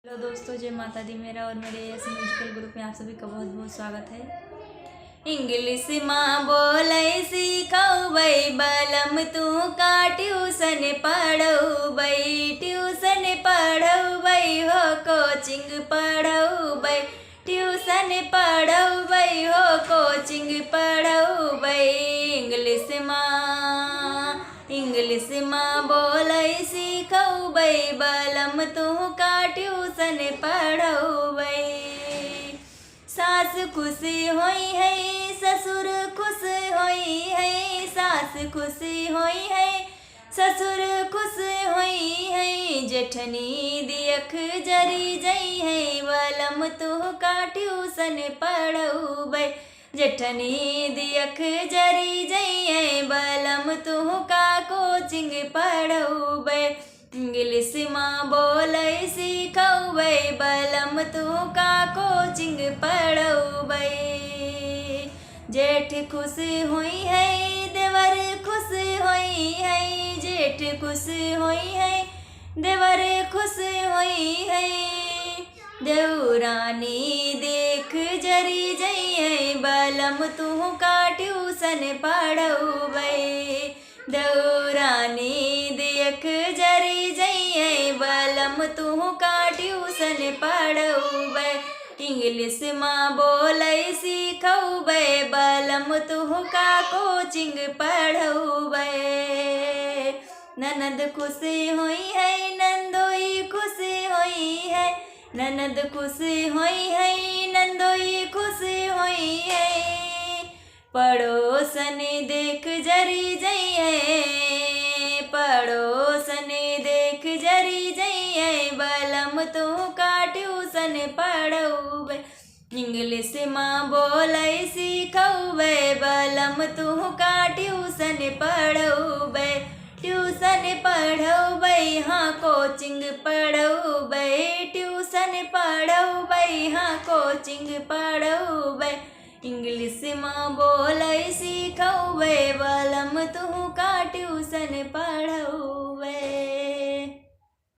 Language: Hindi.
हेलो दोस्तों, जय माता दी। मेरा और मेरे एस म्यूजिकल ग्रुप में आप सभी का बहुत बहुत स्वागत है। इंग्लिश माँ बोले सीखबै बलम तू का ट्यूशन पढ़बै, ट्यूशन पढ़बै हो कोचिंग पढ़बै, ट्यूशन पढ़बै हो कोचिंग पढ़बै। इंग्लिश माँ बोले सीखबै बलम तू का ट्यूशन पढ़बै। सास खुश होई है ससुर खुश होई है, सास खुश होई है ससुर खुश होई है। जेठनी दियख जरी जई है बलम तू का ट्यूशन पढ़बै, जेठनी दियख जरी जई है बलम तू का कोचिंग पढ़बै। इंग्लिश माँ बोले सीखबै बलम तू का कोचिंग पढ़बै। जेठ खुश हुई है देवर खुश हुई है, जेठ खुश हुई है देवर खुश हुई है। देवरानी देख जरी जई है बलम तू का ट्यूशन पढ़बै, देवरानी देख जरी जई है बलम तू का ट्यूशन पढ़बै। इंग्लिश माँ बोले सीखबै बलम तू का कोचिंग पढ़बै। ननद खुश हुई है नंदोई खुश हुई है, ननद खुश हुई है नंदोई खुश हुई है। पड़ोसन देख जरी जई है, पड़ोसन देख जरी जई है बलम तू का ट्यूशन पढ़बै। इंग्लिश माँ बोले सीखबै बलम तू का ट्यूशन पढ़बै, ट्यूशन पढ़बै हाँ कोचिंग पढ़बै, ट्यूशन पढ़बै हाँ कोचिंग पढ़बै। इंग्लिश माँ बोले सीखबै बलम तू का ट्यूशन पढ़बै।